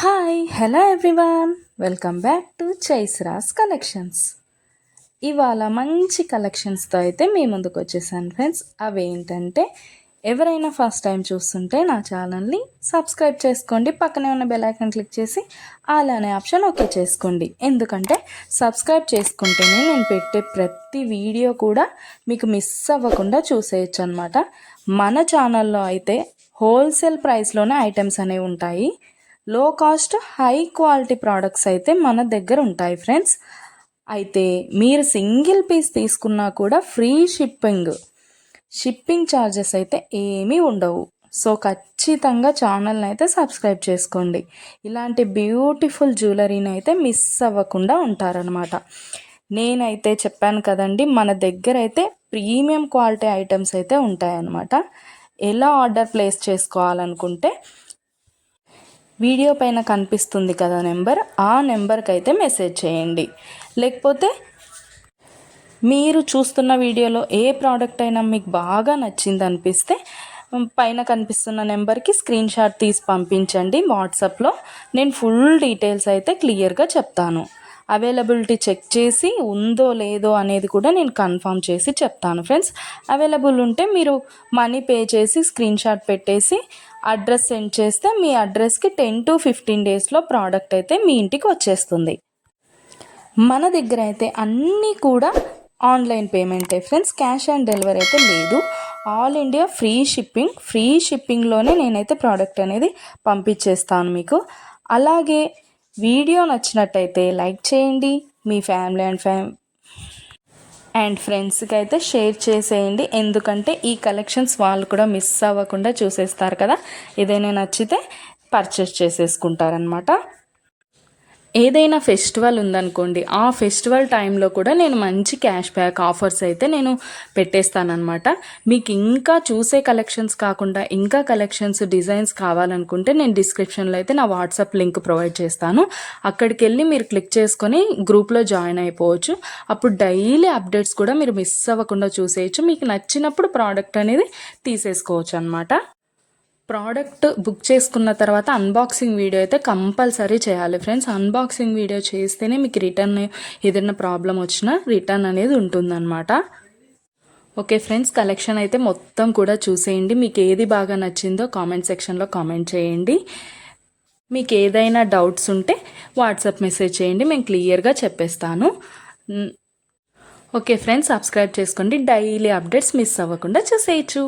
Hi hello everyone, welcome back to చైస్రాస్ collections. ఇవాళ మంచి కలెక్షన్స్తో అయితే మీ ముందుకు వచ్చేసాను ఫ్రెండ్స్. అవేంటంటే ఎవరైనా ఫస్ట్ టైం చూస్తుంటే నా ఛానల్ని సబ్స్క్రైబ్ చేసుకోండి, పక్కనే ఉన్న బెల్ ఐకాన్ క్లిక్ చేసి ఆల్ అనే ఆప్షన్ ఓకే చేసుకోండి. ఎందుకంటే సబ్స్క్రైబ్ చేసుకుంటేనే నేను పెట్టే ప్రతి వీడియో కూడా మీకు మిస్ అవ్వకుండా చూసేయచ్చు అనమాట. మన ఛానల్లో అయితే హోల్సేల్ ప్రైస్లోనే ఐటమ్స్ అనేవి ఉంటాయి. లో కాస్ట్ హై క్వాలిటీ ప్రోడక్ట్స్ అయితే మన దగ్గర ఉంటాయి ఫ్రెండ్స్. అయితే మీరు సింగిల్ పీస్ తీసుకున్నా కూడా ఫ్రీ షిప్పింగ్ ఛార్జెస్ అయితే ఏమీ ఉండవు. సో ఖచ్చితంగా ఛానల్ని అయితే సబ్స్క్రైబ్ చేసుకోండి. ఇలాంటి బ్యూటిఫుల్ జ్యువెలరీని అయితే మిస్ అవ్వకుండా ఉంటారనమాట. నేనైతే చెప్పాను కదండి, మన దగ్గర అయితే ప్రీమియం క్వాలిటీ ఐటమ్స్ అయితే ఉంటాయన్నమాట. ఎలా ఆర్డర్ ప్లేస్ చేసుకోవాలనుకుంటే వీడియో పైన కనిపిస్తుంది కదా నెంబర్, ఆ నెంబర్కి అయితే మెసేజ్ చేయండి. లేకపోతే మీరు చూస్తున్న వీడియోలో ఏ ప్రోడక్ట్ అయినా మీకు బాగా నచ్చింది అనిపిస్తే పైన కనిపిస్తున్న నెంబర్కి స్క్రీన్ షాట్ తీసి పంపించండి వాట్సాప్లో. నేను ఫుల్ డీటెయిల్స్ అయితే క్లియర్గా చెప్తాను. అవైలబిలిటీ చెక్ చేసి ఉందో లేదో అనేది కూడా నేను కన్ఫర్మ్ చేసి చెప్తాను ఫ్రెండ్స్. అవైలబుల్ ఉంటే మీరు మనీ పే చేసి స్క్రీన్ షాట్ పెట్టేసి అడ్రస్ సెండ్ చేస్తే మీ అడ్రస్కి 10 to 15 డేస్లో ప్రోడక్ట్ అయితే మీ ఇంటికి వచ్చేస్తుంది. మన దగ్గర అయితే అన్నీ కూడా ఆన్లైన్ పేమెంటే ఫ్రెండ్స్, క్యాష్ ఆన్ డెలివరీ అయితే లేదు. ఆల్ ఇండియా ఫ్రీ షిప్పింగ్లోనే నేనైతే ప్రోడక్ట్ అనేది పంపించేస్తాను మీకు. అలాగే వీడియో నచ్చినట్టయితే లైక్ చేయండి, మీ ఫ్యామిలీ అండ్ ఫ్రెండ్స్కి అయితే షేర్ చేసేయండి. ఎందుకంటే ఈ కలెక్షన్స్ వాళ్ళు కూడా మిస్ అవ్వకుండా చూసేస్తారు కదా, ఏదైనా నచ్చితే పర్చేస్ చేసేసుకుంటారనమాట. ఏదైనా ఫెస్టివల్ ఉందనుకోండి, ఆ ఫెస్టివల్ టైంలో కూడా నేను మంచి క్యాష్ బ్యాక్ ఆఫర్స్ అయితే నేను పెట్టేస్తానమాట. మీకు ఇంకా చూసే కలెక్షన్స్ కాకుండా ఇంకా కలెక్షన్స్ డిజైన్స్ కావాలనుకుంటే నేను డిస్క్రిప్షన్లో అయితే నా వాట్సాప్ లింక్ ప్రొవైడ్ చేస్తాను. అక్కడికి వెళ్ళి మీరు క్లిక్ చేసుకొని గ్రూప్లో జాయిన్ అయిపోవచ్చు. అప్పుడు డైలీ అప్డేట్స్ కూడా మీరు మిస్ అవ్వకుండా చూసేయచ్చు. మీకు నచ్చినప్పుడు ప్రోడక్ట్ అనేది తీసేసుకోవచ్చు అనమాట. ప్రోడక్ట్ బుక్ చేసుకున్న తర్వాత అన్బాక్సింగ్ వీడియో అయితే కంపల్సరీ చేయాలి ఫ్రెండ్స్. అన్బాక్సింగ్ వీడియో చేస్తేనే మీకు రిటర్న్ ఏదైనా ప్రాబ్లం వచ్చినా రిటర్న్ అనేది ఉంటుందన్నమాట. ఓకే ఫ్రెండ్స్, కలెక్షన్ అయితే మొత్తం కూడా చూసేయండి. మీకు ఏది బాగా నచ్చిందో కామెంట్ సెక్షన్లో కామెంట్ చేయండి. మీకు ఏదైనా డౌట్స్ ఉంటే వాట్సాప్ మెసేజ్ చేయండి, మేము క్లియర్గా చెప్పేస్తాను. ఓకే ఫ్రెండ్స్, సబ్స్క్రైబ్ చేసుకోండి, డైలీ అప్డేట్స్ మిస్ అవ్వకుండా చూసేయచ్చు.